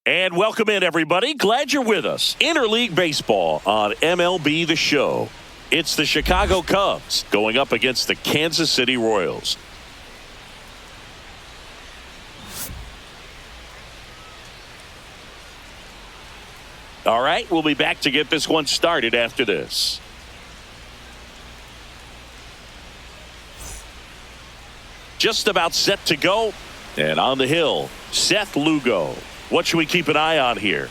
And welcome in, everybody. Glad you're with us. Interleague Baseball on MLB The Show. It's the Chicago Cubs going up against the Kansas City Royals. All right, we'll be back to get this one started after this. Just about set to go. And on the hill, Seth Lugo. What should we keep an eye on here?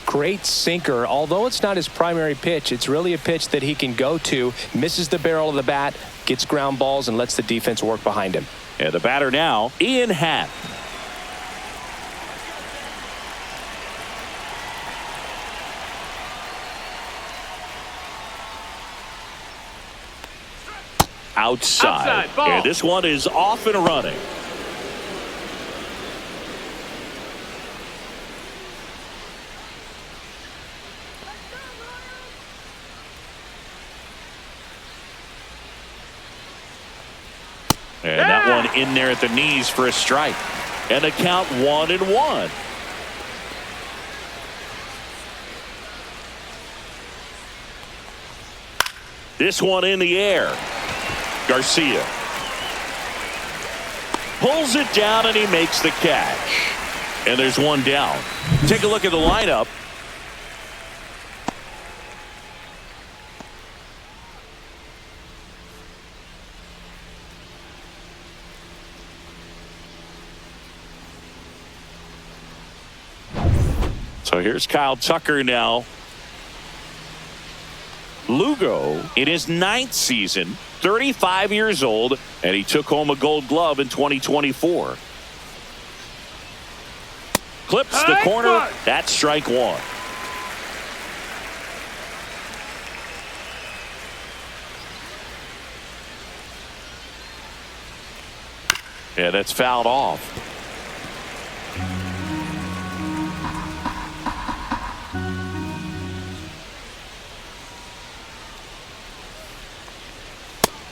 Great sinker. Although it's not his primary pitch, it's really a pitch that he can go to. Misses the barrel of the bat, gets ground balls, and lets the defense work behind him. And the batter now, Ian Happ. Outside. And this one is off and running. And that one in there at the knees for a strike. And a count 1-1. This one in the air. Garcia pulls it down and he makes the catch. And there's one down. Take a look at the lineup. So here's Kyle Tucker now. Lugo in his 9th season, 35 years old, and he took home a Gold Glove in 2024. Clips the corner. That's strike one. Yeah, that's fouled off.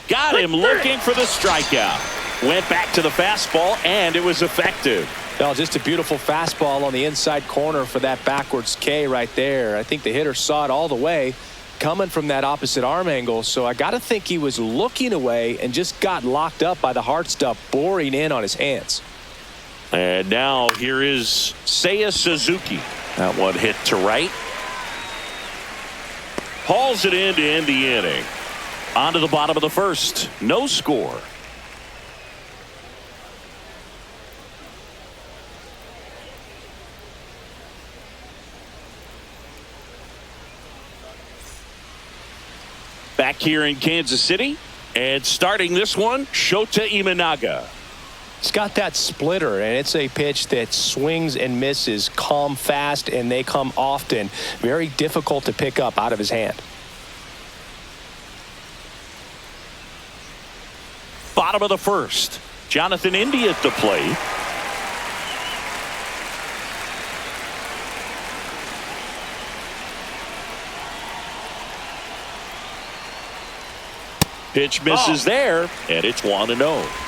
Got him looking for the strikeout. Went back to the fastball, and it was effective. Well, just a beautiful fastball on the inside corner for that backwards K right there. I think the hitter saw it all the way coming from that opposite arm angle. So I got to think he was looking away and just got locked up by the hard stuff boring in on his hands. And now here is Seiya Suzuki. That one hit to right. Hauls it in to end the inning. On to the bottom of the first. No score. Back here in Kansas City. And starting this one, Shota Imanaga. He's got that splitter, and it's a pitch that swings and misses, come fast, and they come often. Very difficult to pick up out of his hand. Bottom of the first. Jonathan India at the plate. Pitch misses there, and it's 1-0.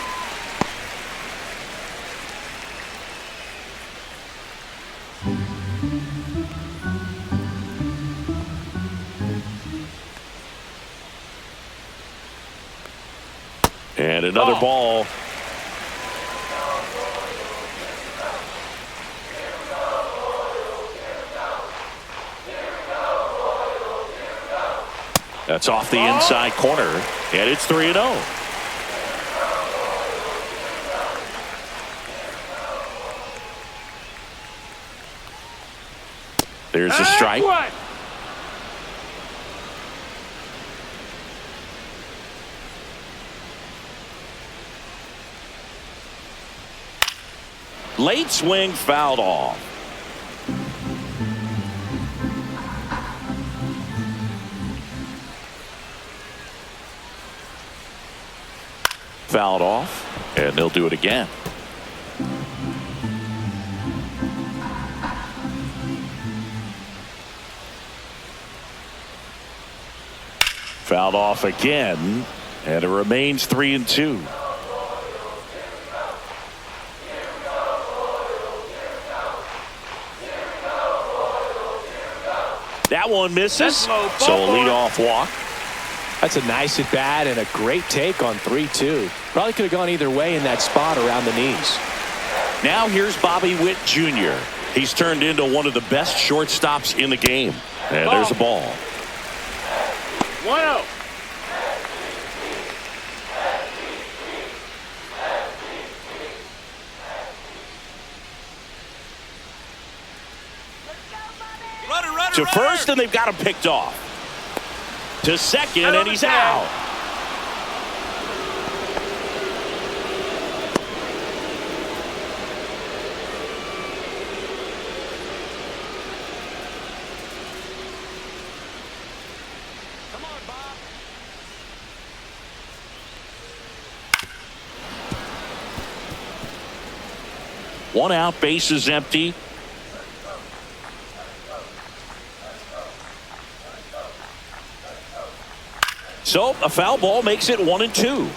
And another ball. That's off the inside corner, and it's 3-0. There's a strike. Late swing fouled off. Fouled off, and they'll do it again. Fouled off again, and it remains 3-2. That one misses. So a leadoff walk. That's a nice at bat and a great take on 3-2. Probably could have gone either way in that spot around the knees. Now here's Bobby Witt Jr. He's turned into one of the best shortstops in the game. And there's a ball. 1-0. To first, and they've got him picked off. To second, and he's out. Come on, Bob. One out, base is empty. So a foul ball makes it 1-2.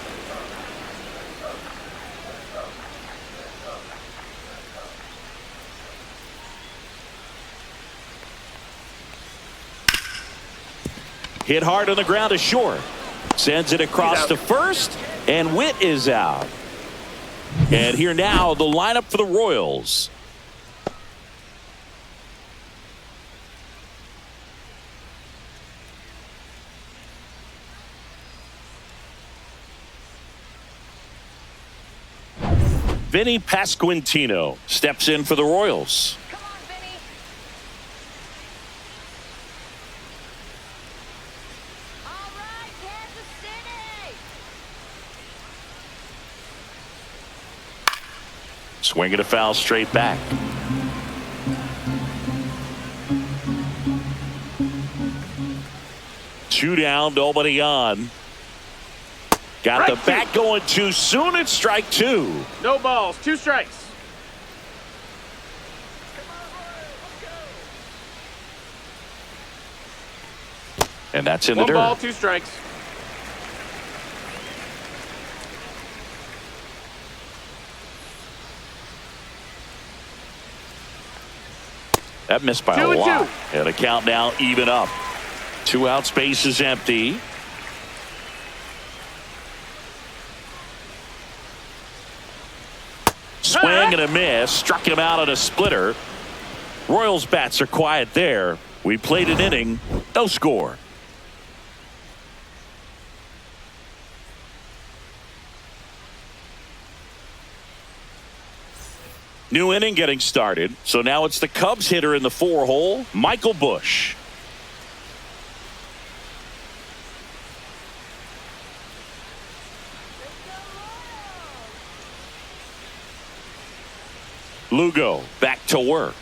Hit hard on the ground to short. Sends it across to first, and Witt is out. And here now, the lineup for the Royals. Vinny Pasquantino steps in for the Royals. Come on, Vinny. All right, Kansas City. Swinging a foul straight back. Two down, nobody on. Got the bat going too soon. It's strike two. No balls, 2 strikes. And that's in the 1 dirt. ball, 2 strikes. That missed by 2 a and lot. 2. And a count now even up. 2 out, space is empty. Swing and a miss. Struck him out on a splitter. Royals bats are quiet there. We played an inning. No score. New inning getting started. So now it's the Cubs hitter in the 4-hole, Michael Busch. Lugo back to work.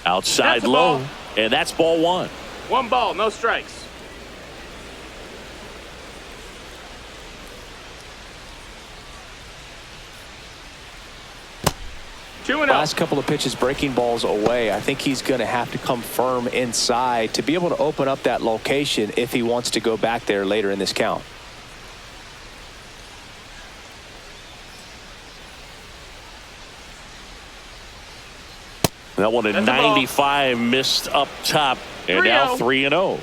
Outside That's a low. ball. And that's ball 1. 1 ball, no strikes. Two and Last couple of pitches breaking balls away. I think he's going to have to come firm inside to be able to open up that location if he wants to go back there later in this count. That one at 95 missed up top. And now 3-0.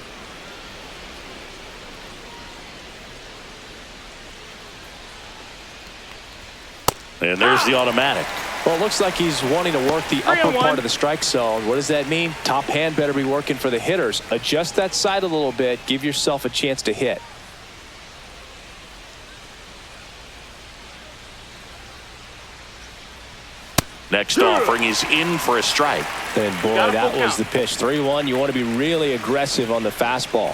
And there's the automatic. Well, it looks like he's wanting to work the upper part of the strike zone. What does that mean? Top hand better be working for the hitters. Adjust that side a little bit. Give yourself a chance to hit. Next offering is in for a strike. And boy, that was the pitch. 3-1. You want to be really aggressive on the fastball.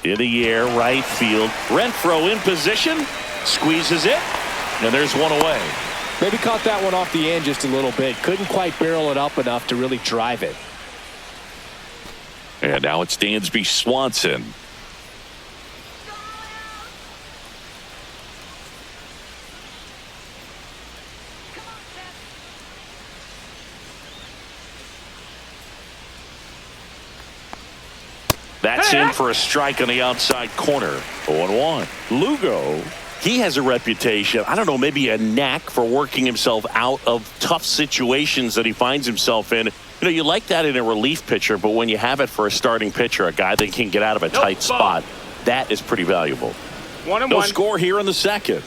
In the air, right field. Renfroe in position. Squeezes it. And there's one away. Maybe caught that one off the end just a little bit. Couldn't quite barrel it up enough to really drive it. And now it's Dansby Swanson. That's in for a strike on the outside corner. 0-1. Lugo, he has a reputation, I don't know, maybe a knack for working himself out of tough situations that he finds himself in. You know, you like that in a relief pitcher, but when you have it for a starting pitcher, a guy that can get out of a tight spot, that is pretty valuable. 1-1. No score here in the second.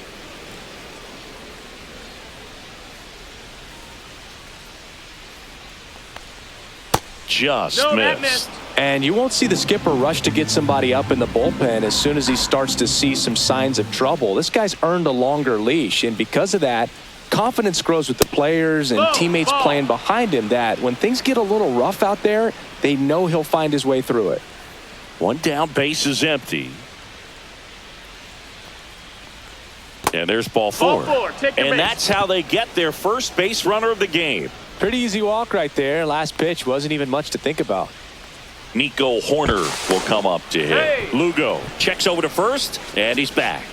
Just missed. And you won't see the skipper rush to get somebody up in the bullpen as soon as he starts to see some signs of trouble. This guy's earned a longer leash, and because of that, confidence grows with the players and teammates playing behind him, that when things get a little rough out there, they know he'll find his way through it. One down, base is empty. And there's ball four. And that's how they get their first base runner of the game. Pretty easy walk right there. Last pitch wasn't even much to think about. Nico Horner will come up to hit. Hey. Lugo checks over to first, and he's back.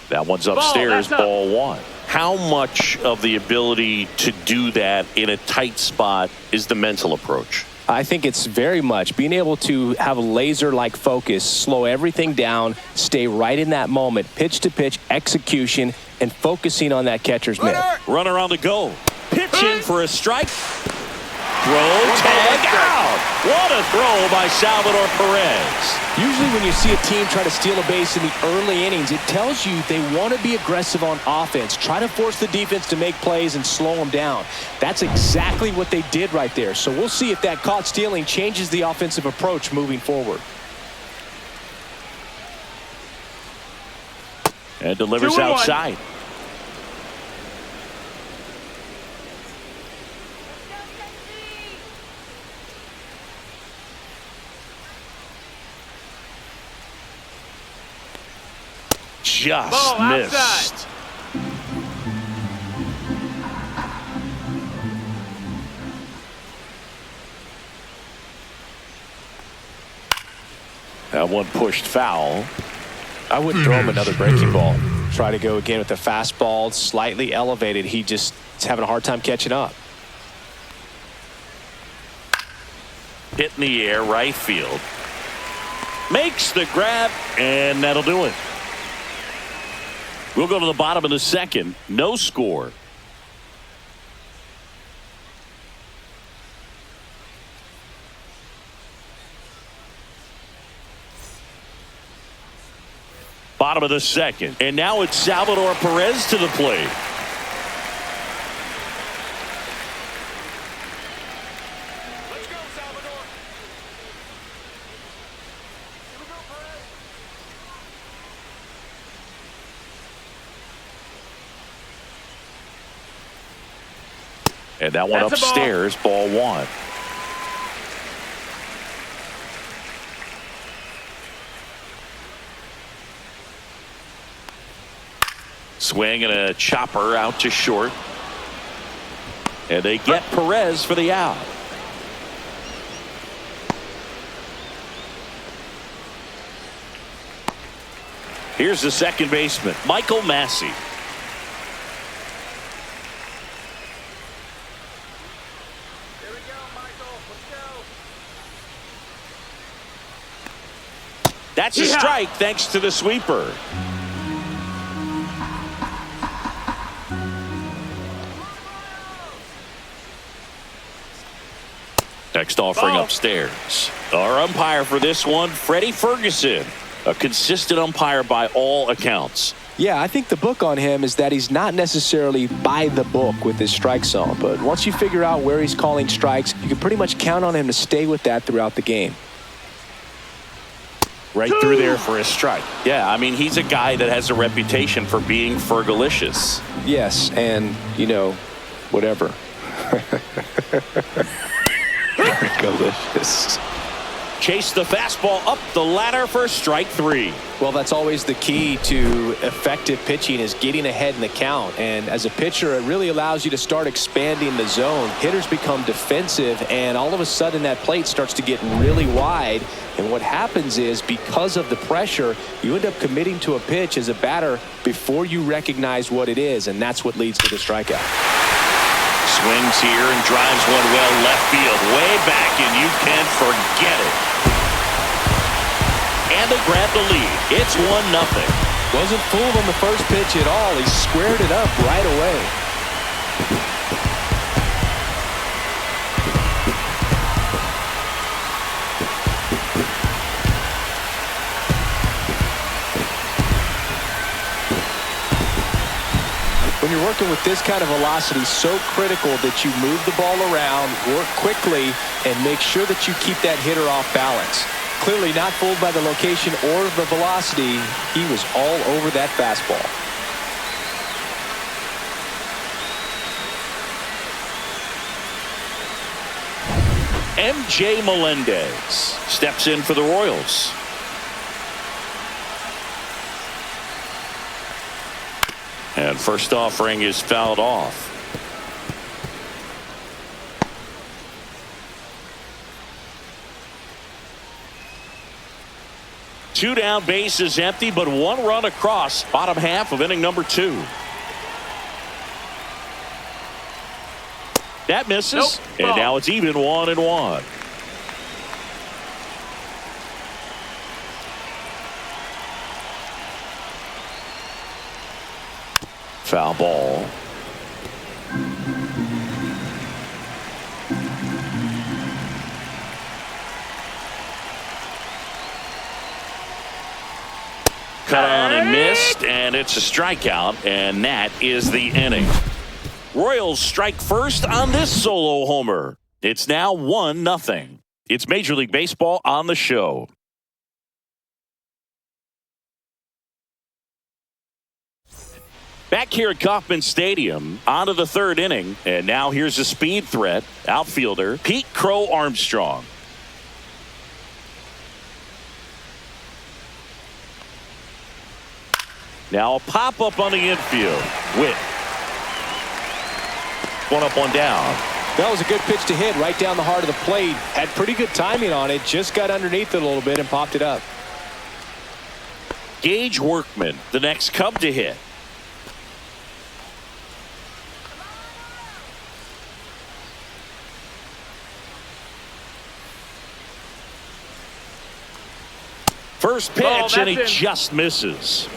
That one's upstairs, ball one. How much of the ability to do that in a tight spot is the mental approach? I think it's very much being able to have a laser-like focus, slow everything down, stay right in that moment, pitch-to-pitch execution, and focusing on that catcher's mitt. Runner on the go. Pitch in for a strike. Throw, tag, out. What a throw by Salvador Perez. Usually when you see a team try to steal a base in the early innings, it tells you they want to be aggressive on offense, try to force the defense to make plays and slow them down. That's exactly what they did right there. So we'll see if that caught stealing changes the offensive approach moving forward. And delivers outside. Just missed. That one pushed foul. I wouldn't throw him another breaking ball. Try to go again with the fastball, slightly elevated. He just is having a hard time catching up. Hit in the air, right field. Makes the grab, and that'll do it. We'll go to the bottom of the second. No score. Bottom of the second. And now it's Salvador Perez to the plate. Let's go, Salvador. Here we go, Perez. And that one upstairs, ball one. Swing and a chopper out to short. And they get Perez for the out. Here's the second baseman, Michael Massey. That's a strike thanks to the sweeper. Next offering upstairs. Our umpire for this one, Freddie Ferguson. A consistent umpire by all accounts. Yeah, I think the book on him is that he's not necessarily by the book with his strike zone. But once you figure out where he's calling strikes, you can pretty much count on him to stay with that throughout the game. Right through there for a strike. Yeah, I mean, he's a guy that has a reputation for being Fergalicious. Yes, and, you know, whatever. Fergalicious. Chase the fastball up the ladder for strike 3. Well, that's always the key to effective pitching, is getting ahead in the count. And as a pitcher, it really allows you to start expanding the zone. Hitters become defensive, and all of a sudden that plate starts to get really wide. And what happens is, because of the pressure, you end up committing to a pitch as a batter before you recognize what it is, and that's what leads to the strikeout. Swings here and drives one well left field, way back, and you can forget it. And they grab the lead. It's 1-0. Wasn't fooled on the first pitch at all. He squared it up right away. When you're working with this kind of velocity, so critical that you move the ball around, work quickly, and make sure that you keep that hitter off balance. Clearly not fooled by the location or the velocity. He was all over that fastball. MJ Melendez steps in for the Royals. And first offering is fouled off. Two down, bases empty, but 1 run across. Bottom half of inning number 2. That misses. Nope. And now it's even 1-1. Foul ball. Cut on and missed, and it's a strikeout, and that is the inning. Royals strike first on this solo homer. It's now 1-0. It's Major League Baseball on the show. Back here at Kauffman Stadium, on to the 3rd inning, and now here's a speed threat, outfielder Pete Crow Armstrong. Now a pop-up on the infield. Witt. 1 up, 1 down. That was a good pitch to hit right down the heart of the plate. Had pretty good timing on it. Just got underneath it a little bit and popped it up. Gage Workman, the next Cub to hit. First pitch, and he just misses.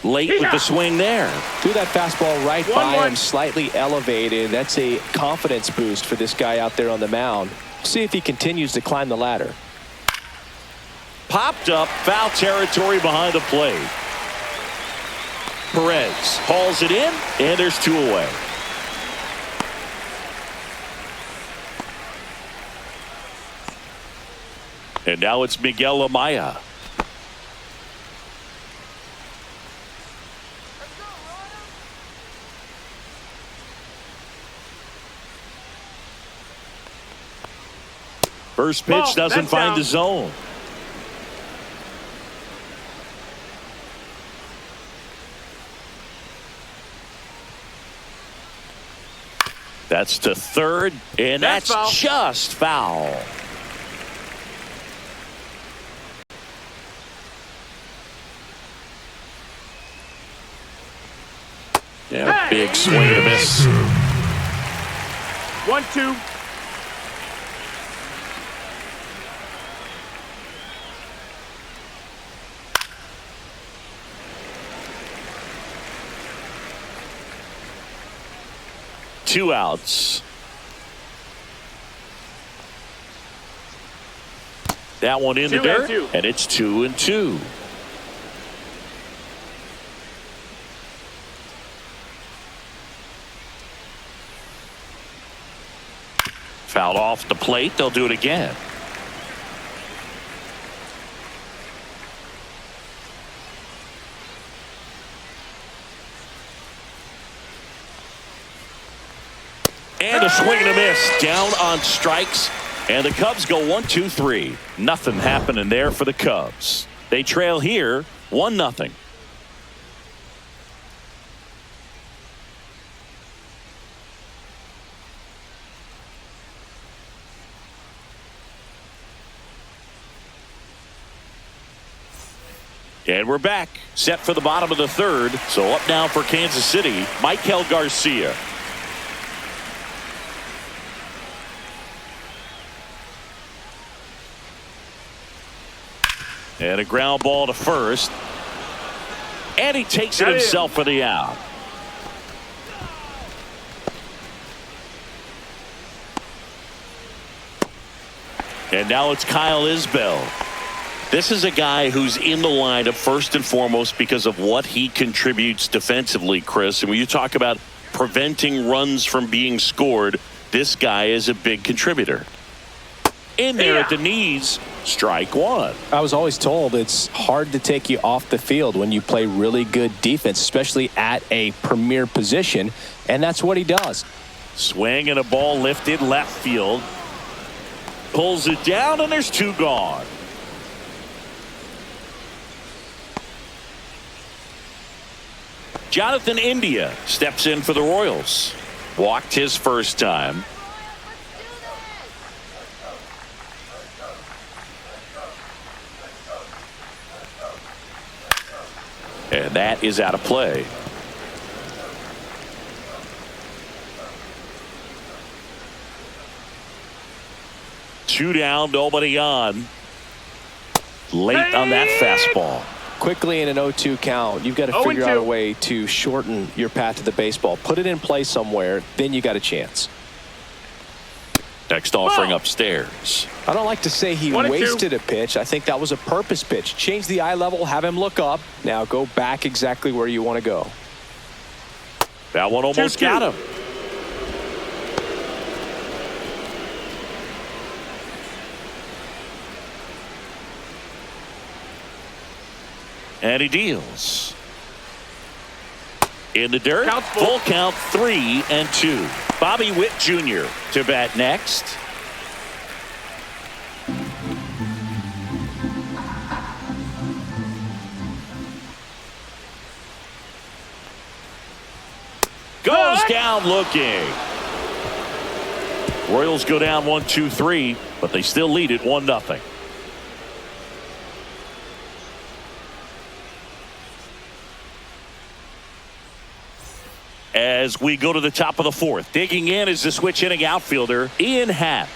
Late with the swing there. Threw that fastball right by him, slightly elevated. That's a confidence boost for this guy out there on the mound. See if he continues to climb the ladder. Popped up, foul territory behind the plate. Perez hauls it in, and there's 2 away. And now it's Miguel Amaya. First pitch doesn't find the zone. That's to 3rd, and that's foul. Just foul. Yeah, big swing and a miss. 1-2. Two outs. That one in the dirt, and it's 2-2. Fouled off the plate. They'll do it again. And a swing and a miss. Down on strikes. And the Cubs go 1-2-3. Nothing happening there for the Cubs. They trail here 1-0. And we're back, set for the bottom of the third. So up now for Kansas City, Michael Garcia. And a ground ball to first. And he takes it himself for the out. And now it's Kyle Isbell. This is a guy who's in the lineup first and foremost because of what he contributes defensively, Chris. And when you talk about preventing runs from being scored, this guy is a big contributor. In there at the knees, strike one. I was always told it's hard to take you off the field when you play really good defense, especially at a premier position, and that's what he does. Swing and a ball lifted left field. Pulls it down, and there's two gone. Jonathan India steps in for the Royals. Walked his first time. And that is out of play. Two down, nobody on. Late on that fastball. Quickly in an 0-2 count, you've got to figure out a way to shorten your path to the baseball. Put it in play somewhere, then you got a chance. Next offering upstairs. I don't like to say he wasted a pitch. I think that was a purpose pitch. Change the eye level, have him look up. Now go back exactly where you want to go. That one almost got him. And he deals. In the dirt, full count, 3-2. Bobby Witt Jr. to bat next. Goes down looking. Royals go down 1-2-3, but they still lead it 1-0. As we go to the top of the fourth, digging in is the switch hitting outfielder Ian Happ.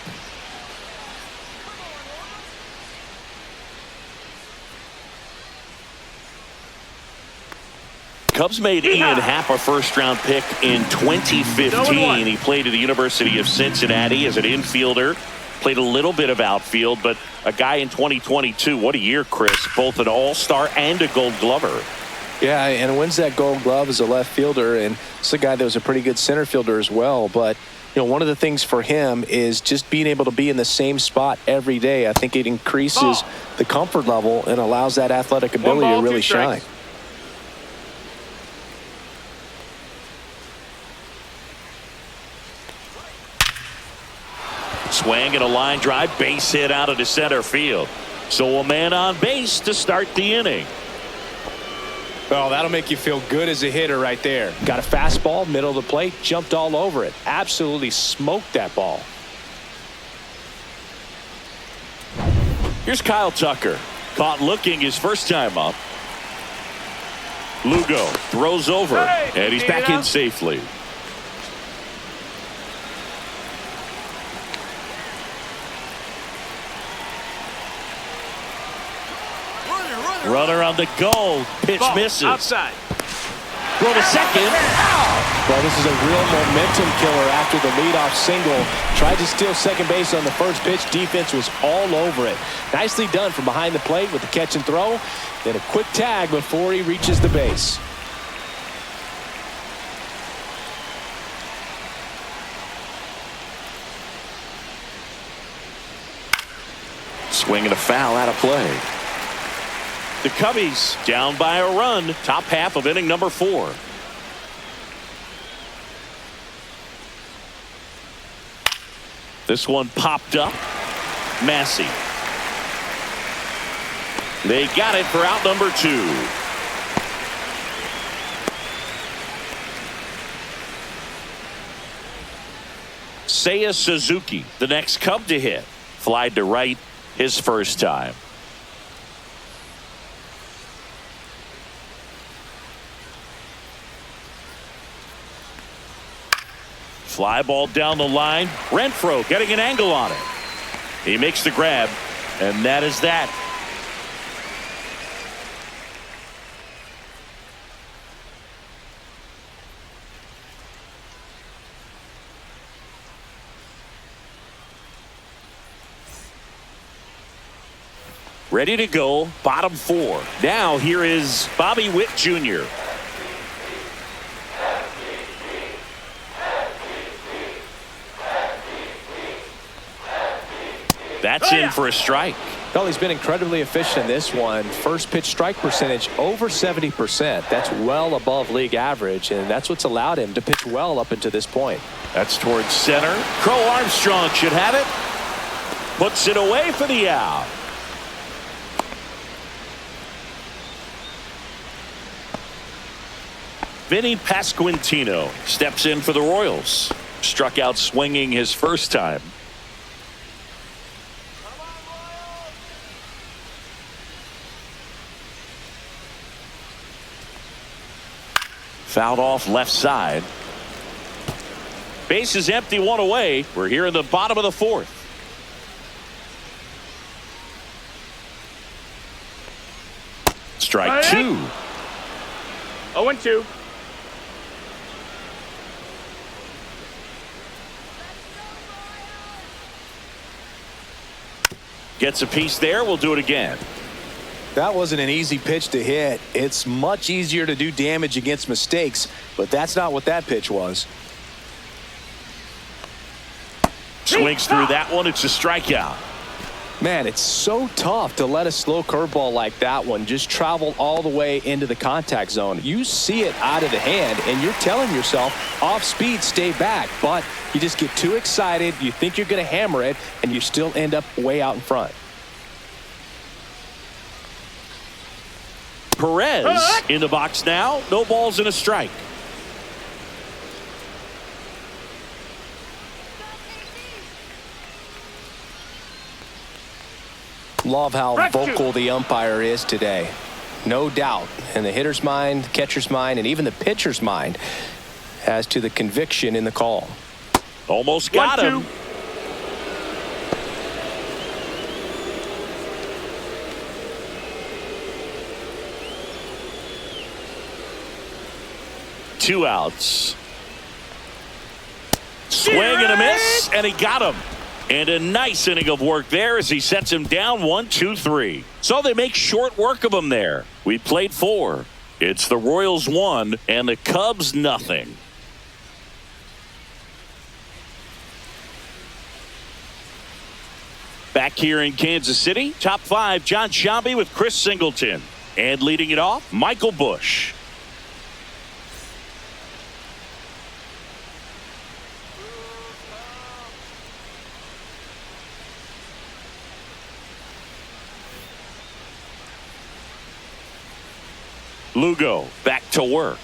Cubs made Ian Happ a first-round pick in 2015. He played at the University of Cincinnati as an infielder. Played a little bit of outfield, but a guy in 2022. What a year, Chris. Both an all-star and a gold glover. Yeah, and wins that gold glove as a left fielder, and it's a guy that was a pretty good center fielder as well. But, you know, one of the things for him is just being able to be in the same spot every day. I think it increases the comfort level and allows that athletic ability to really shine. Swing and a line drive, base hit out of the center field. So a man on base to start the inning. Well, that'll make you feel good as a hitter right there. Got a fastball, middle of the plate, jumped all over it. Absolutely smoked that ball. Here's Kyle Tucker. Caught looking his first time up. Lugo throws over, and he's back in safely. Runner on the goal. Pitch misses. Outside. Throw to second. Well, this is a real momentum killer after the leadoff single. Tried to steal second base on the first pitch. Defense was all over it. Nicely done from behind the plate with the catch and throw. Then a quick tag before he reaches the base. Swing and a foul out of play. The Cubbies down by a run. Top half of inning number 4. This one popped up. Massey. They got it for out number 2. Seiya Suzuki, the next Cub to hit. Flied to right his first time. Fly ball down the line. Renfroe getting an angle on it. He makes the grab, and that is that. Ready to go, bottom 4. Now here is Bobby Witt Jr. That's in for a strike. Well, he's been incredibly efficient in this one. First pitch strike percentage over 70%. That's well above league average, and that's what's allowed him to pitch well up until this point. That's towards center. Crow Armstrong should have it. Puts it away for the out. Vinny Pasquantino steps in for the Royals. Struck out swinging his first time. Fouled off left side. Base is empty, one away. We're here in the bottom of the 4th. Strike 2. 0-2. Gets a piece there. We'll do it again. That wasn't an easy pitch to hit. It's much easier to do damage against mistakes, but that's not what that pitch was. Swings through that one. It's a strikeout. Man, it's so tough to let a slow curveball like that one just travel all the way into the contact zone. You see it out of the hand, and you're telling yourself, off speed, stay back. But you just get too excited. You think you're going to hammer it, and you still end up way out in front. Perez in the box now. No balls and a strike. Love how vocal the umpire is today. No doubt in the hitter's mind, catcher's mind, and even the pitcher's mind as to the conviction in the call. Almost got him. 2 outs. Swing and a miss, and he got him. And a nice inning of work there as he sets him down 1-2-3. So they make short work of him there. We played 4. It's the Royals 1 and the Cubs nothing. Back here in Kansas City, top 5, John Sciambi with Chris Singleton. And leading it off, Michael Busch. Lugo back to work.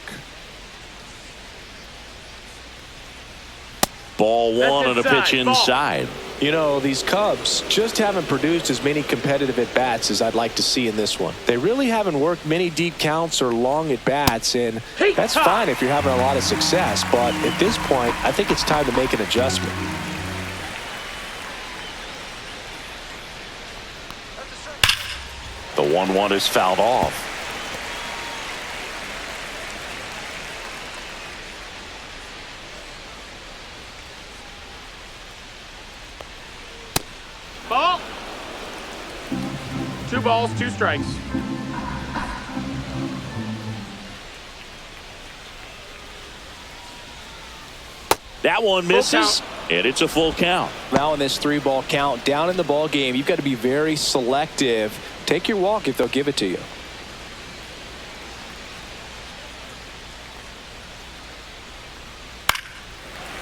Ball 1 on a pitch inside. You know, these Cubs just haven't produced as many competitive at-bats as I'd like to see in this one. They really haven't worked many deep counts or long at-bats, and that's fine if you're having a lot of success. But at this point, I think it's time to make an adjustment. The 1-1 is fouled off. Ball. 2 balls, 2 strikes. That one misses, and it's a full count. Now in this 3-ball count, down in the ball game, you've got to be very selective. Take your walk if they'll give it to you.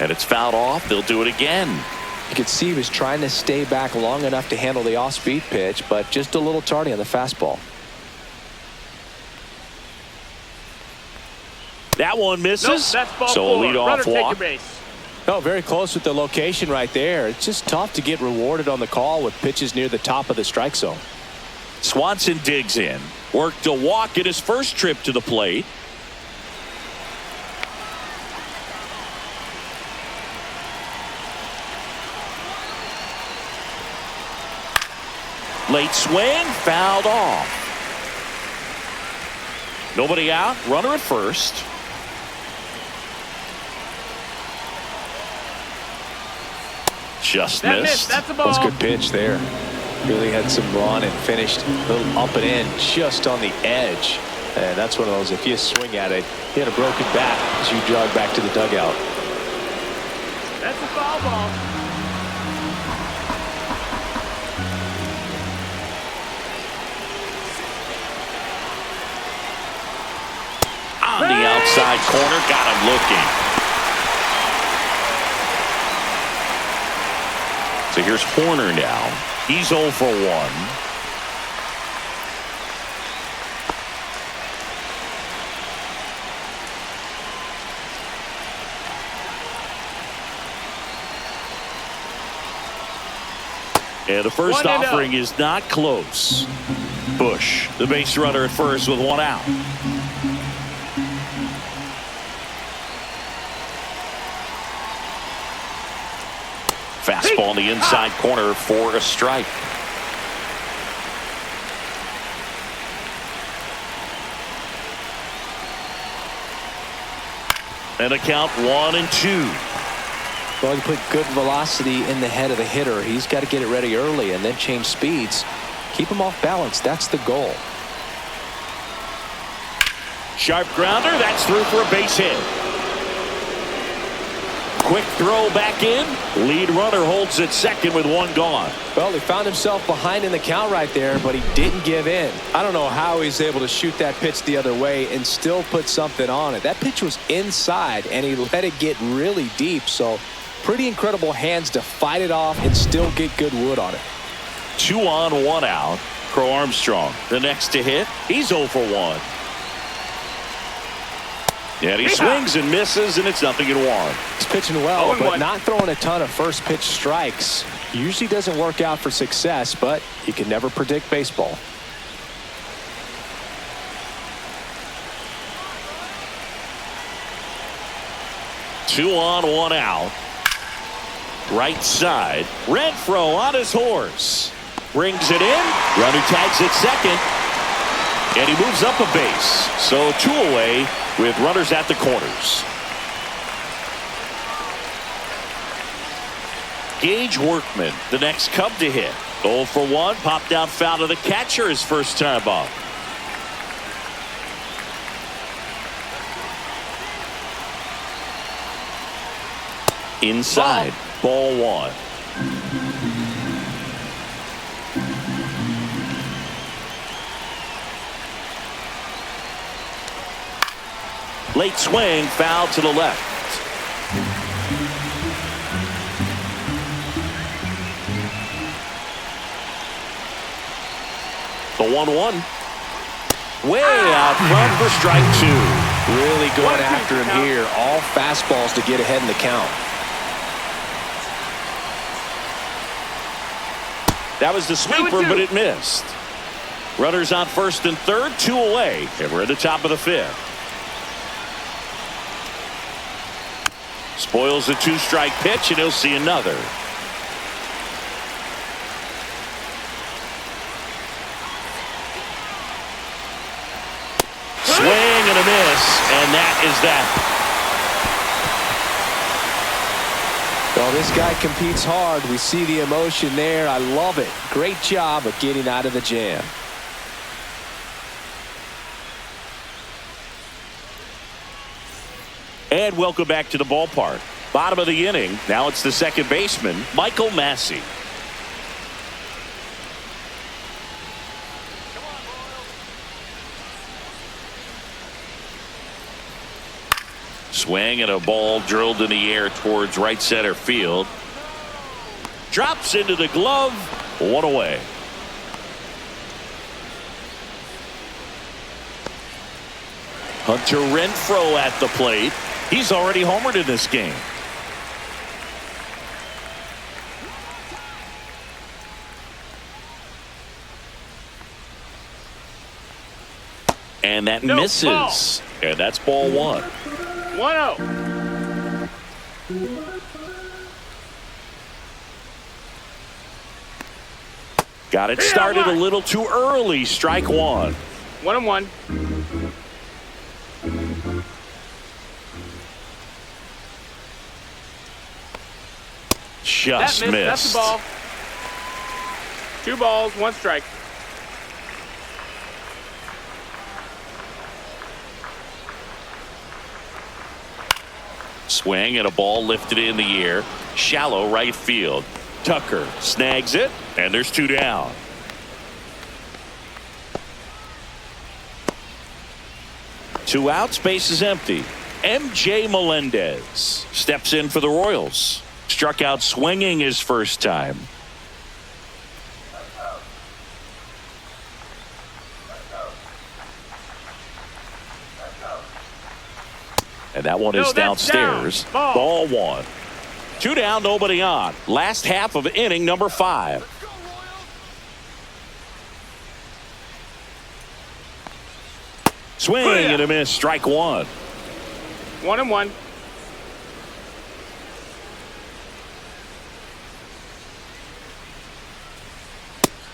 And it's fouled off. They'll do it again. You could see he was trying to stay back long enough to handle the off-speed pitch, but just a little tardy on the fastball. That one misses. Nope, that's ball so a four. leadoff Runner, take your walk. base. Oh, very close with the location right there. It's just tough to get rewarded on the call with pitches near the top of the strike zone. Swanson digs in. Worked a walk in his first trip to the plate. Late swing, fouled off. Nobody out, runner at first. Just That missed. missed. That's a ball. That's a good pitch there. Really had some run and finished a little up and in just on the edge. And that's one of those, if you swing at it, you had a broken bat as you jog back to the dugout. That's a foul ball. On the outside corner, got him looking. So here's Horner now. He's 0 for 1. And the first 1-0. offering is not close. Bush, the base runner at first with 1 out. Fastball in the inside corner for a strike. And a count 1-2. Well, you put good velocity in the head of the hitter. He's got to get it ready early and then change speeds. Keep him off balance. That's the goal. Sharp grounder. That's through for a base hit. Quick throw back in. Lead runner holds at second with 1 gone. Well, he found himself behind in the count right there, but he didn't give in. I don't know how he's able to shoot that pitch the other way and still put something on it. That pitch was inside, and he let it get really deep. So pretty incredible hands to fight it off and still get good wood on it. 2 on, 1 out. Crow Armstrong, the next to hit. He's 0 for 1. And he swings and misses, and it's 0-1. He's pitching well, 0-1. but not throwing a ton of first pitch strikes. Usually doesn't work out for success, but you can never predict baseball. Two on, 1 out. Right side. Renfroe on his horse. Brings it in. Runner tags at second. And he moves up a base. So 2 away with runners at the corners. Gage Workman, the next Cub to hit. 0 for 1. Popped out foul to the catcher his first time up. Inside. Ball 1. Late swing, foul to the left. The 1-1. Way out front for strike 2. Really going 1-2 after him count. here. All fastballs to get ahead in the count. That was the sweeper, 2-2. but it missed. Runners on first and third, 2 away. And we're at the top of the 5th. Spoils a 2-strike pitch, and he'll see another. Swing and a miss, and that is that. Well, this guy competes hard. We see the emotion there. I love it. Great job of getting out of the jam. And welcome back to the ballpark. Bottom of the inning. Now it's the second baseman, Michael Massey. Swing and a ball drilled in the air towards right center field. drops into the glove. One away. Hunter Renfroe at the plate. He's already homered in this game. And that misses. Ball. And that's ball one. 1-0. Got it started a little too early. Strike one. 1-1. Just missed. That's the ball. 2 balls, 1 strike. Swing and a ball lifted in the air. Shallow right field. Tucker snags it, and there's 2 down. Two outs, base is empty. MJ Melendez steps in for the Royals. Struck out swinging his first time. And that one is downstairs. Down. Ball one. 2 down, nobody on. Last half of inning number 5. Swing and a miss. Strike one. 1-1.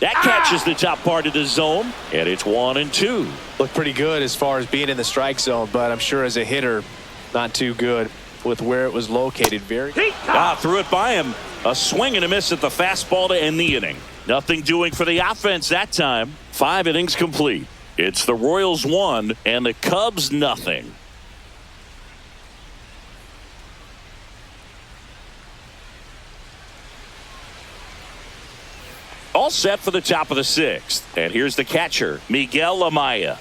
That catches the top part of the zone, and it's 1-2. Looked pretty good as far as being in the strike zone, but I'm sure as a hitter, not too good with where it was located. Threw it by him. A swing and a miss at the fastball to end the inning. Nothing doing for the offense that time. 5 innings complete. It's the Royals 1 and the Cubs nothing. All set for the top of the 6th. And here's the catcher, Miguel Amaya.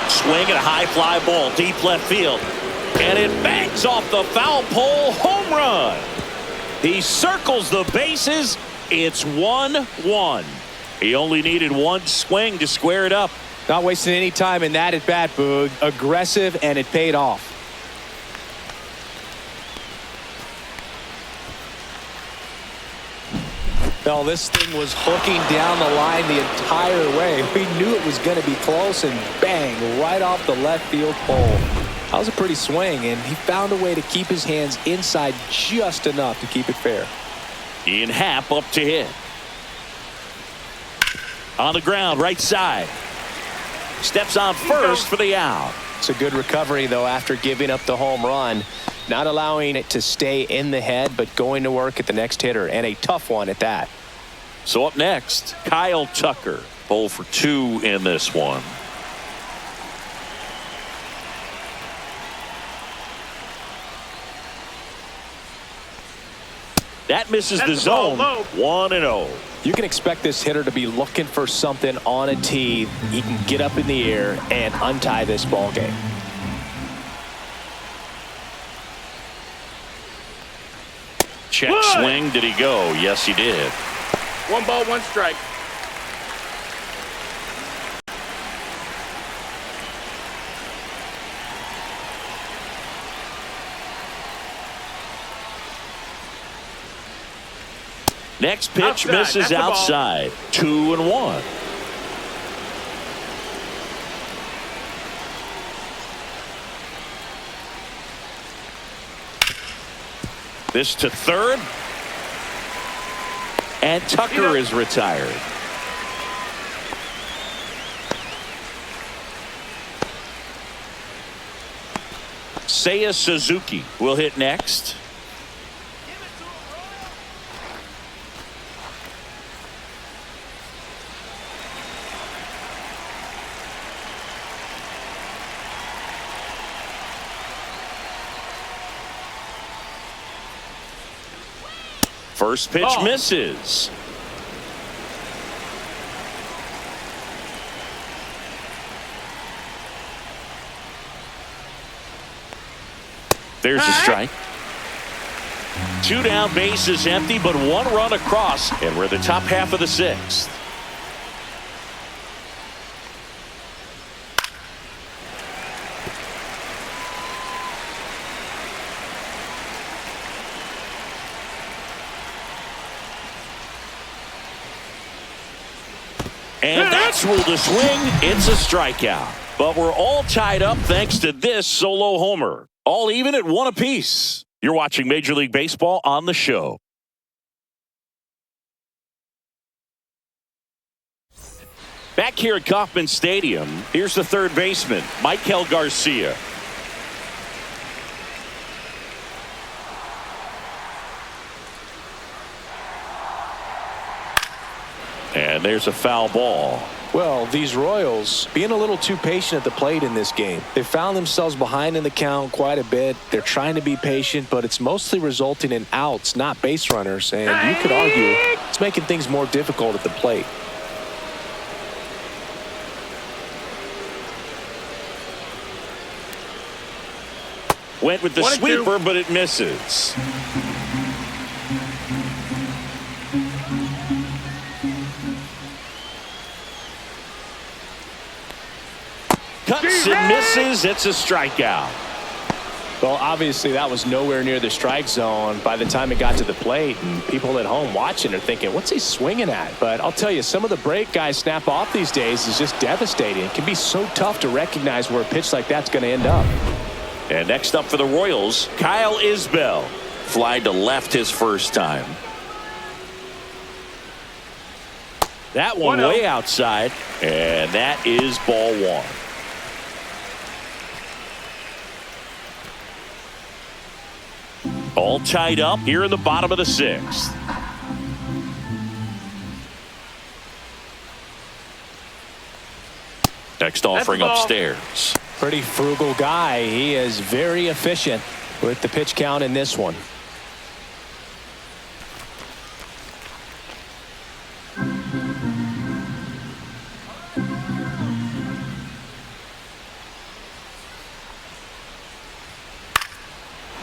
Swing and a high fly ball deep left field. And it bangs off the foul pole. Home run. He circles the bases. It's 1-1. He only needed 1 swing to square it up. Not wasting any time in that at bat, Boog. Aggressive, and it paid off. Well, this thing was hooking down the line the entire way. We knew it was going to be close, and bang, right off the left field pole. That was a pretty swing, and he found a way to keep his hands inside just enough to keep it fair. Ian Happ up to hit. On the ground, right side. Steps on first for the out. It's a good recovery, though, after giving up the home run. Not allowing it to stay in the head, but going to work at the next hitter, and a tough one at that. So up next, Kyle Tucker. 0 for 2 in this one. That misses the zone. 1-0. You can expect this hitter to be looking for something on a tee. He can get up in the air and untie this ball game. Check swing. Did he go? Yes, he did. 1 ball, 1 strike. Next pitch Outside. misses That's outside. 2-1. This to third. And Tucker is retired. Seiya Suzuki will hit next. First pitch misses. There's a strike. 2 down, bases empty, but 1 run across, and we're in the top half of the 6th. And that's ruled a swing. It's a strikeout. But we're all tied up thanks to this solo homer. All even at 1 apiece. You're watching Major League Baseball on the show. Back here at Kauffman Stadium, here's the third baseman, Michael Garcia. And there's a foul ball. Well, these Royals being a little too patient at the plate in this game. They found themselves behind in the count quite a bit. They're trying to be patient, but it's mostly resulting in outs, not base runners. And you could argue it's making things more difficult at the plate. Went with the sweeper, but it misses. Cuts and misses. It's a strikeout. Well, obviously that was nowhere near the strike zone by the time it got to the plate, and people at home watching are thinking, what's he swinging at? But I'll tell you, some of the break guys snap off these days is just devastating. It can be so tough to recognize where a pitch like that's going to end up. And next up for the Royals, Kyle Isbell. Fly to left his first time. That one way outside, and that is ball 1. All tied up here in the bottom of the 6th. Next offering upstairs. Pretty frugal guy. He is very efficient with the pitch count in this one.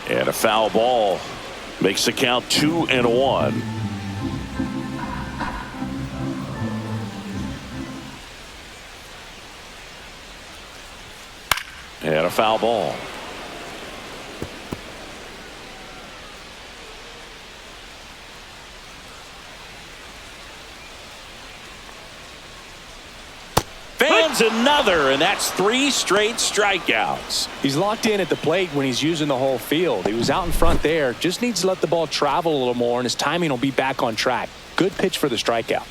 And a foul ball makes the count 2-1. And a foul ball. Fans another, and that's 3 straight strikeouts. He's locked in at the plate when he's using the whole field. He was out in front there. Just needs to let the ball travel a little more, and his timing will be back on track. Good pitch for the strikeout.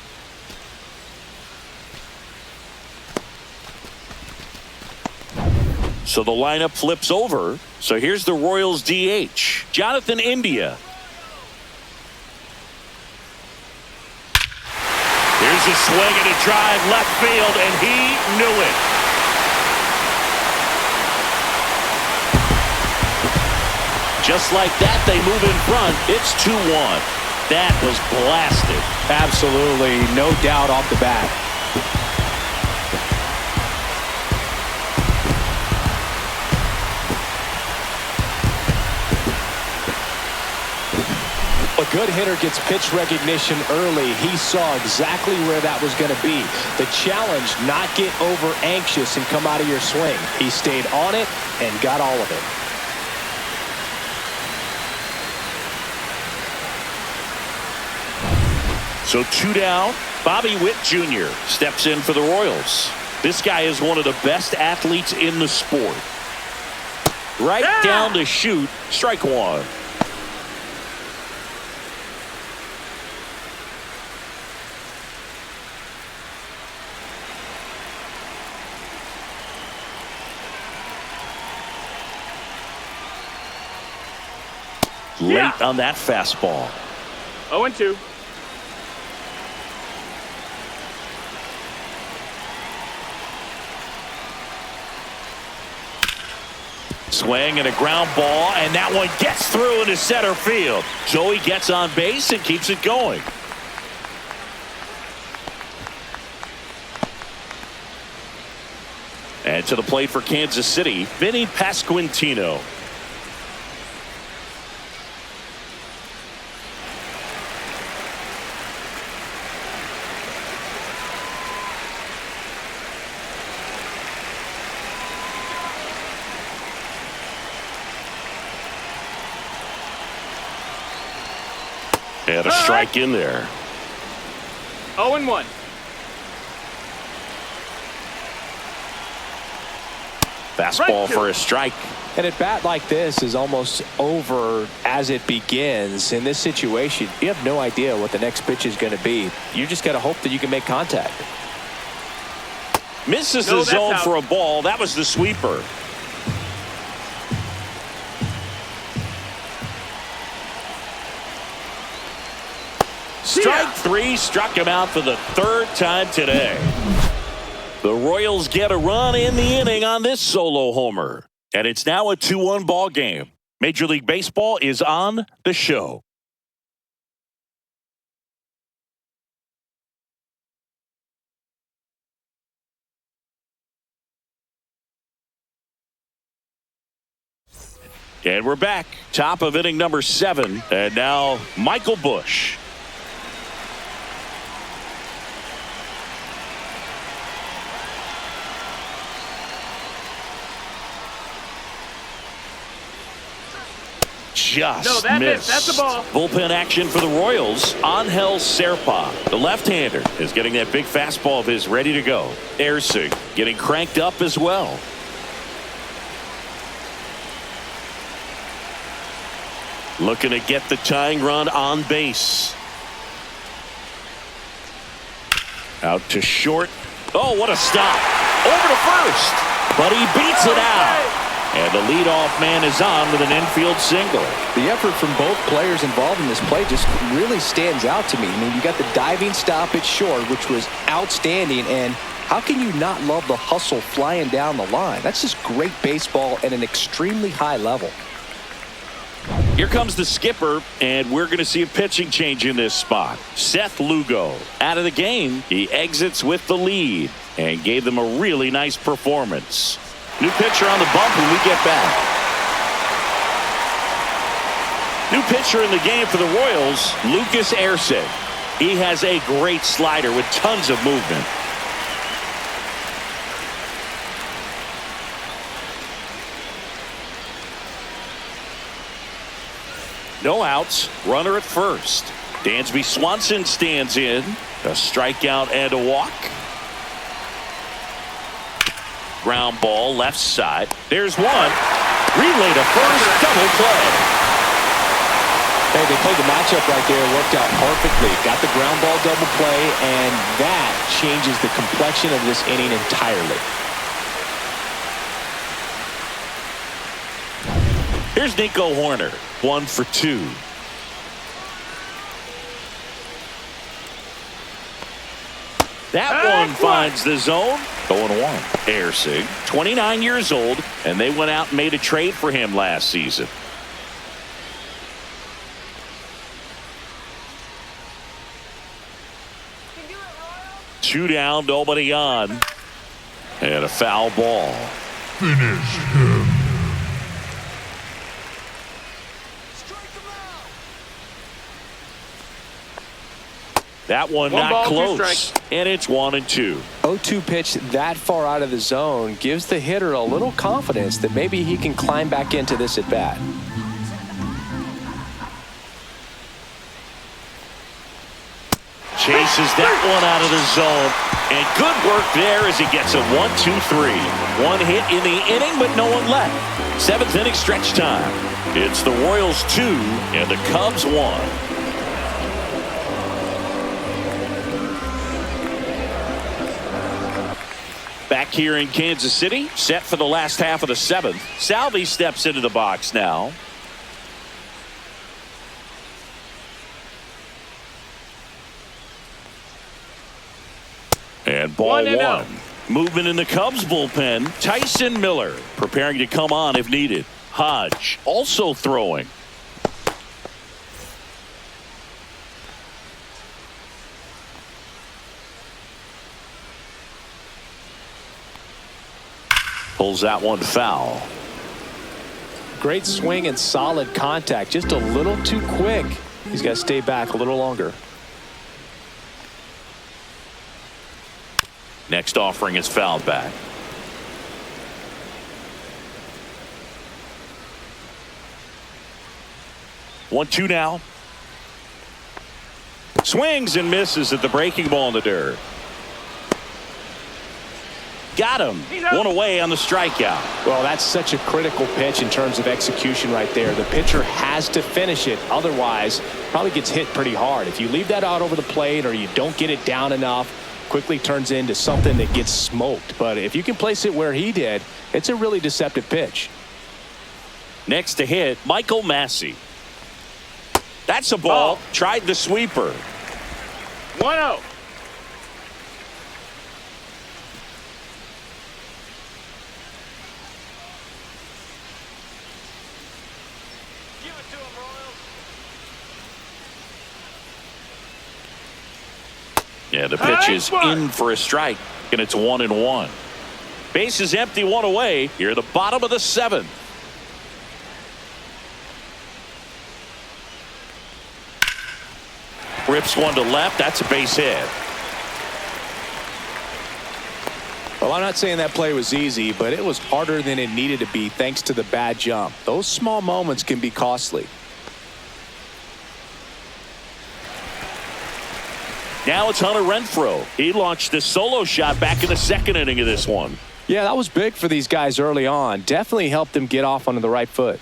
So the lineup flips over. So here's the Royals DH, Jonathan India. Here's a swing and a drive left field, and he knew it. Just like that, they move in front. It's 2-1. That was blasted. Absolutely, no doubt off the bat. A good hitter gets pitch recognition early. He saw exactly where that was going to be. The challenge, not get over anxious and come out of your swing. He stayed on it and got all of it. So 2 down. Bobby Witt Jr. steps in for the Royals. This guy is one of the best athletes in the sport. Right down to shoot. Strike 1. Late on that fastball. 0-2. Swing and a ground ball, and that one gets through into center field. Joey gets on base and keeps it going. And to the plate for Kansas City, Vinny Pasquantino. And a strike in there. 0-1. Fastball for a strike. And at bat like this is almost over as it begins. In this situation, you have no idea what the next pitch is going to be. You just got to hope that you can make contact. Misses the zone for a ball. That was the sweeper. Strike three, struck him out for the third time today. The Royals get a run in the inning on this solo homer. And it's now a 2-1 ball game. Major League Baseball is on the show. And we're back. Top of inning number 7. And now Michael Busch. Just missed. That's the ball. Bullpen action for the Royals. Angel Serpa, the left-hander, is getting that big fastball of his ready to go. Ersig getting cranked up as well. Looking to get the tying run on base. Out to short. Oh, what a stop. Over to first. But he beats it out. And the leadoff man is on with an infield single. The effort from both players involved in this play just really stands out to me. I mean, you got the diving stop at short, which was outstanding. And how can you not love the hustle flying down the line? That's just great baseball at an extremely high level. Here comes the skipper, and we're going to see a pitching change in this spot. Seth Lugo out of the game. He exits with the lead and gave them a really nice performance. New pitcher on the bump when we get back. New pitcher in the game for the Royals, Lucas Ersig. He has a great slider with tons of movement. No outs, runner at first. Dansby Swanson stands in. A strikeout and a walk. Ground ball left side. There's one. Relay to first, double play. Hey, they played the matchup right there. Worked out perfectly. Got the ground ball double play, and that changes the complexion of this inning entirely. Here's Nico Horner. 1 for 2. That one finds the zone. 0-1. Ersig, 29 years old, and they went out and made a trade for him last season. Two down, nobody on. And a foul ball. Finish him. That one not close. And it's 1-2. 0-2 pitch that far out of the zone gives the hitter a little confidence that maybe he can climb back into this at bat. Chases that one out of the zone. And good work there as he gets a 1-2-3. One hit in the inning, but no one left. 7th inning stretch time. It's the Royals 2 and the Cubs 1. Back here in Kansas City, set for the last half of the 7th. Salvi steps into the box now. And ball 1. Movement in the Cubs bullpen. Tyson Miller preparing to come on if needed. Hodge also throwing. Pulls that one foul. Great swing and solid contact. Just a little too quick. He's got to stay back a little longer. Next offering is fouled back. One, two now. Swings and misses at the breaking ball in the dirt. Got him. One away on the strikeout. Well, that's such a critical pitch in terms of execution right there. The pitcher has to finish it. Otherwise, probably gets hit pretty hard. If you leave that out over the plate or you don't get it down enough, quickly turns into something that gets smoked. But if you can place it where he did, it's a really deceptive pitch. Next to hit, Michael Massey. That's a ball. Tried the sweeper. 1-0. Give it to him, Royals. Yeah, the pitch is in for a strike, and it's 1-1. Base is empty, one away. Here at the bottom of the 7th. Rips one to left. That's a base hit. Well, I'm not saying that play was easy, but it was harder than it needed to be thanks to the bad jump. Those small moments can be costly. Now it's Hunter Renfroe. He launched a solo shot back in the 2nd inning of this one. Yeah, that was big for these guys early on. Definitely helped them get off onto the right foot.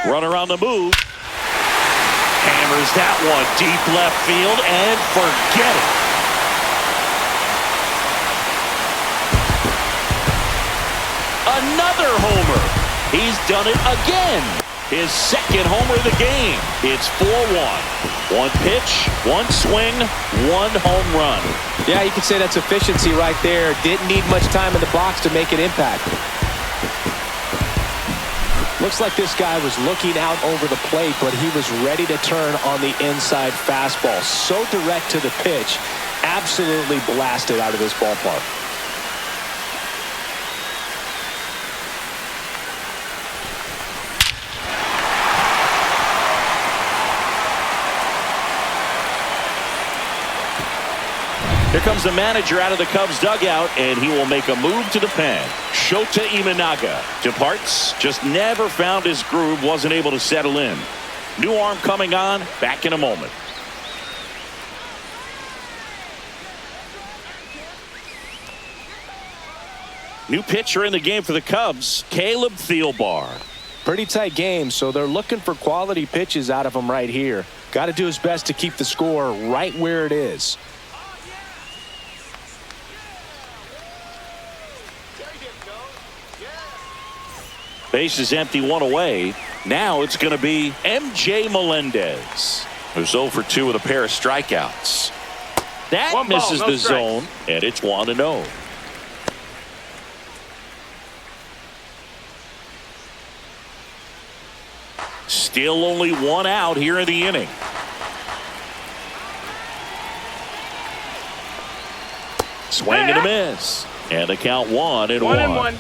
Runner on the move. Hammers that one deep left field and forget it. Another homer. He's done it again. His 2nd homer of the game. It's 4-1. One pitch, one swing, one home run. Yeah, you could say that's efficiency right there. Didn't need much time in the box to make an impact. Looks like this guy was looking out over the plate, but he was ready to turn on the inside fastball. So direct to the pitch, absolutely blasted out of this ballpark. Here comes the manager out of the Cubs dugout, and he will make a move to the pen. Shota Imanaga departs. Just never found his groove. Wasn't able to settle in. New arm coming on. Back in a moment. New pitcher in the game for the Cubs, Caleb Thielbar. Pretty tight game, so they're looking for quality pitches out of him right here. Got to do his best to keep the score right where it is. Base is empty, one away. Now it's going to be M.J. Melendez, who's 0 for 2 with a pair of strikeouts. That One ball, misses no the strikes. zone, and it's 1-0. Still only one out here in the inning. Swing and a miss. And the count 1-1. 1-1.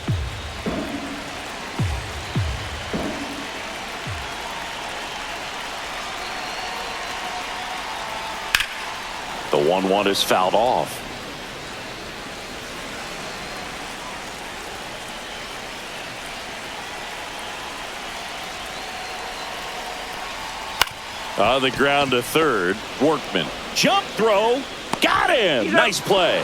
The 1-1 is fouled off. On the ground to third. Workman. Jump throw. Got him. Nice play.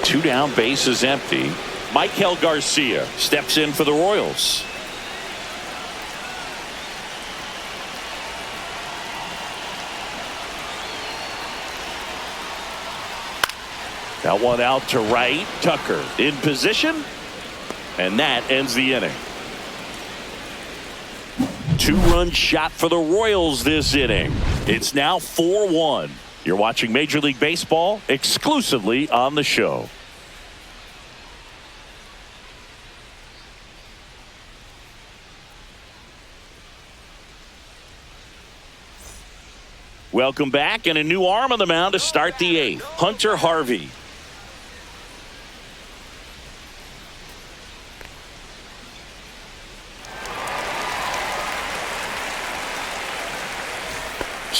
Two down, base is empty. Michael Garcia steps in for the Royals. That one out to right. Tucker in position. And that ends the inning. 2-run shot for the Royals this inning. It's now 4-1. You're watching Major League Baseball exclusively on the show. Welcome back, and a new arm on the mound to start the 8th. Hunter Harvey.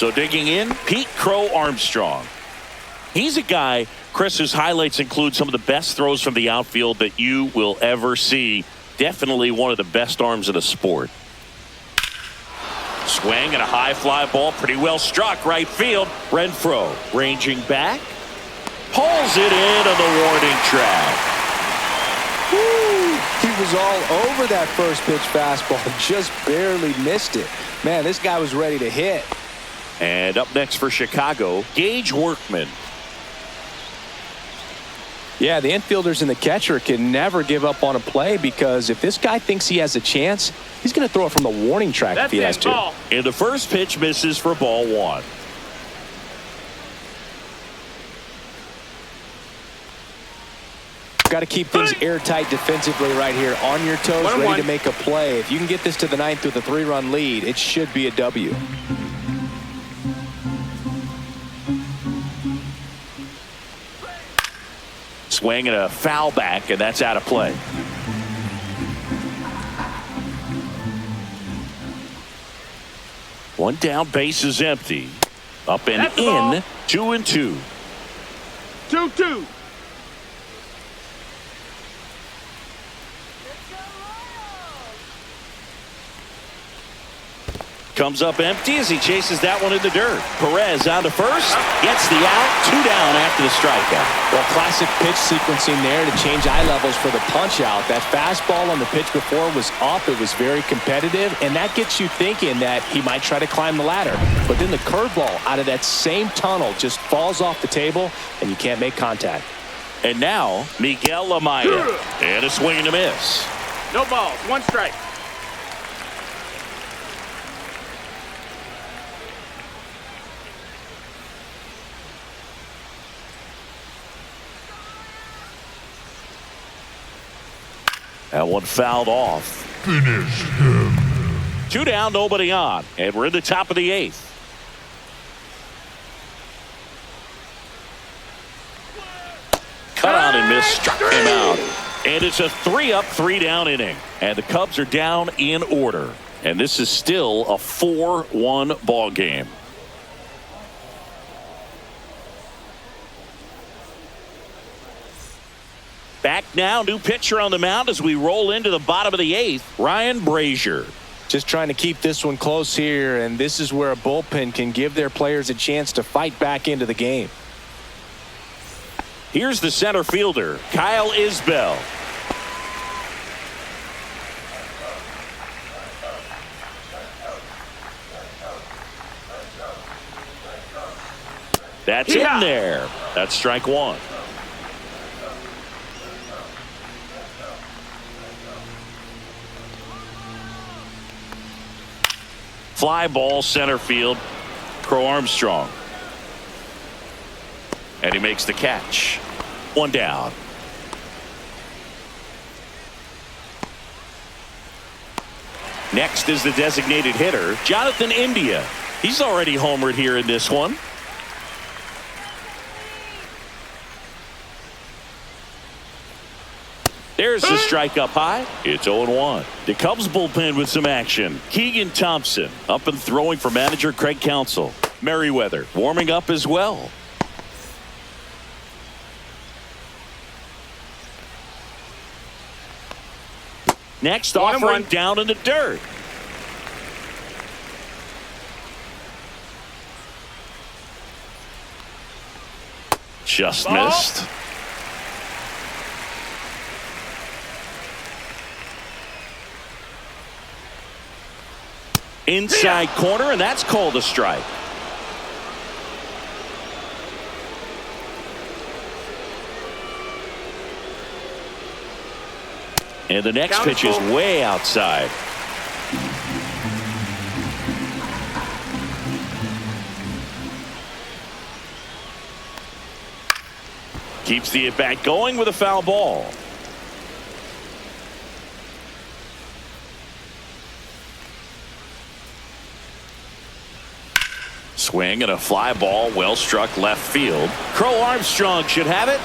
So digging in, Pete Crow Armstrong. He's a guy, Chris, whose highlights include some of the best throws from the outfield that you will ever see. Definitely one of the best arms in the sport. Swing and a high fly ball, pretty well struck right field. Renfroe ranging back, pulls it in on the warning track. Woo! He was all over that first pitch fastball, just barely missed it. Man, this guy was ready to hit. And up next for Chicago, Gage Workman. Yeah, the infielders and the catcher can never give up on a play, because if this guy thinks he has a chance, he's going to throw it from the warning track if he has to. Ball. And the first pitch misses for ball one. Got to keep things airtight defensively right here, on your toes, ready 1-1. to make a play. If you can get this to the ninth with a 3-run lead, it should be a W. Swing and a foul back, and that's out of play. One down, base is empty. Up and That's the ball. in, 2-2. 2-2. Comes up empty as he chases that one in the dirt. Perez on to first, gets the out, 2 down after the strikeout. Well, classic pitch sequencing there to change eye levels for the punch out. That fastball on the pitch before was up. It was very competitive, and that gets you thinking that he might try to climb the ladder. But then the curveball out of that same tunnel just falls off the table, and you can't make contact. And now, Miguel Amaya. And a swing and a miss. No balls. 1 strike. That one fouled off. Finish him. 2 down, nobody on. And we're in the top of the 8th. Cut on and miss, struck him out. And it's a 3-up, 3-down inning. And the Cubs are down in order. And this is still a 4-1 ball game. Back now, new pitcher on the mound as we roll into the bottom of the 8th, Ryan Brazier. Just trying to keep this one close here, and this is where a bullpen can give their players a chance to fight back into the game. Here's the center fielder, Kyle Isbell. That's in there. That's strike 1. Fly ball center field, Crow Armstrong. And he makes the catch. 1 down. Next is the designated hitter, Jonathan India. He's already homered here in this one. There's the strike up high. It's 0-1. The Cubs bullpen with some action. Keegan Thompson up and throwing for manager Craig Counsell. Merriweather warming up as well. Next offering down in the dirt. Just missed. Inside corner, and that's called a strike. And the next pitch is way outside. Keeps the at-bat going with a foul ball. Swing and a fly ball, well struck left field. Crow Armstrong should have it.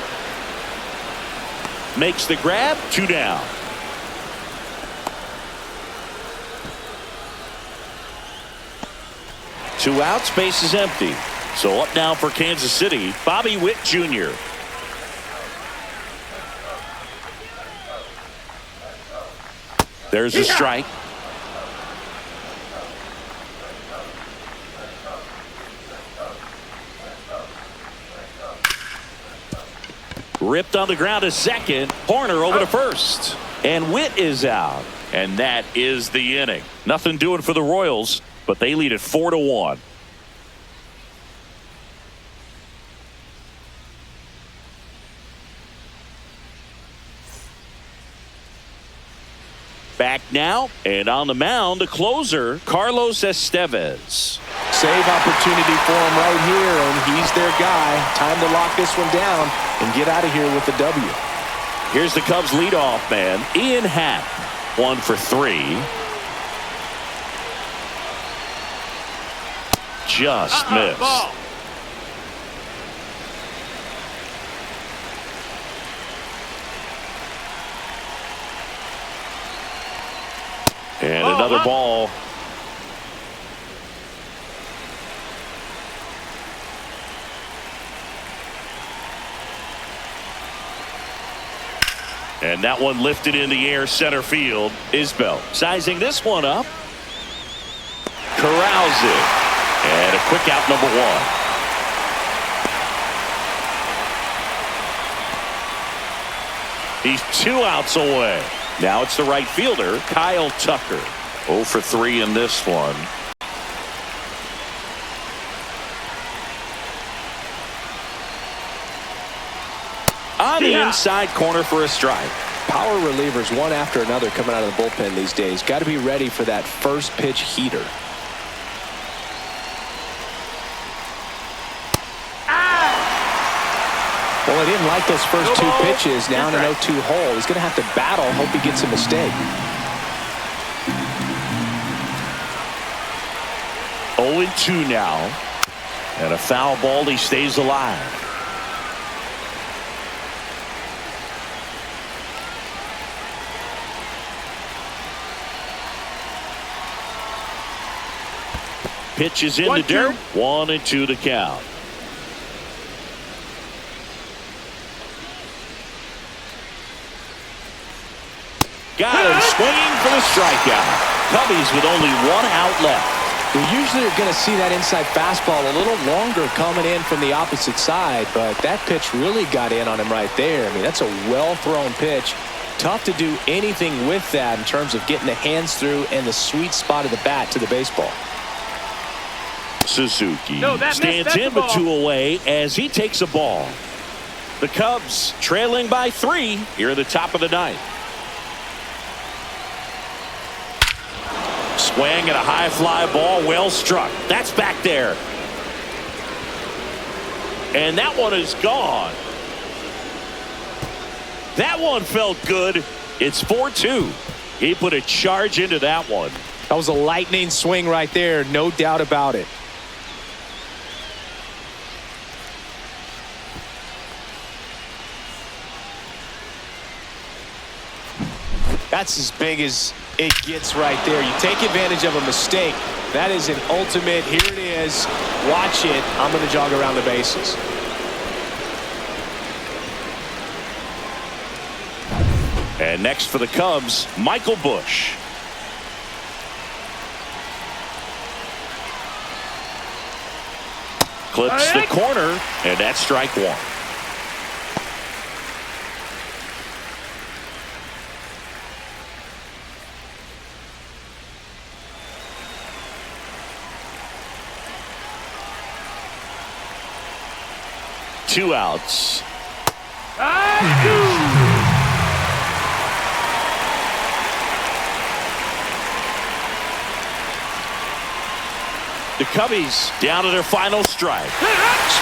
Makes the grab, 2 down. 2 outs, base is empty. So up now for Kansas City, Bobby Witt Jr. There's a strike. Ripped on the ground to second. Horner over to first. And Witt is out. And that is the inning. Nothing doing for the Royals, but they lead it 4-1. Back now, and on the mound, the closer, Carlos Estevez. Save opportunity for him right here, and he's their guy. Time to lock this one down and get out of here with the W. Here's the Cubs leadoff man, Ian Happ. 1 for 3. Just missed. Ball. And another ball. And that one lifted in the air center field. Isbell sizing this one up. Corrals it. And a quick out, number 1. He's 2 outs away. Now it's the right fielder, Kyle Tucker. 0 for 3 in this one. On the inside corner for a strike. Power relievers one after another coming out of the bullpen these days. Got to be ready for that first pitch heater. Well, I didn't like those first 2 pitches. Now in an 0-2 hole. He's going to have to battle. Hope he gets a mistake. 0-2 now. And a foul ball. He stays alive. Pitch is in the dirt. 1-2 to count. Got him swinging for the strikeout. Cubbies with only 1 out left. We usually are going to see that inside fastball a little longer coming in from the opposite side, but that pitch really got in on him right there. I mean, that's a well-thrown pitch. Tough to do anything with that in terms of getting the hands through and the sweet spot of the bat to the baseball. Suzuki stands in with 2 away as he takes a ball. The Cubs trailing by 3 here at the top of the 9th. Swing and a high fly ball, well struck. That's back there. And that one is gone. That one felt good. It's 4-2. He put a charge into that one. That was a lightning swing right there, no doubt about it. That's as big as it gets right there. You take advantage of a mistake. That is an ultimate. Here it is. Watch it. I'm going to jog around the bases. And next for the Cubs, Michael Busch. Clips the corner, and that's strike 1. Two outs. The Cubbies down to their final strike.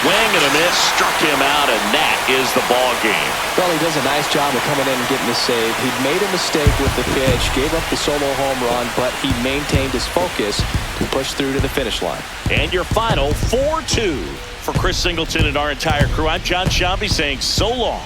Swing and a miss, struck him out, and that is the ball game. Well, he does a nice job of coming in and getting the save. He made a mistake with the pitch, gave up the solo home run, but he maintained his focus to push through to the finish line. And your final 4-2 for Chris Singleton and our entire crew. I'm John Shambi saying so long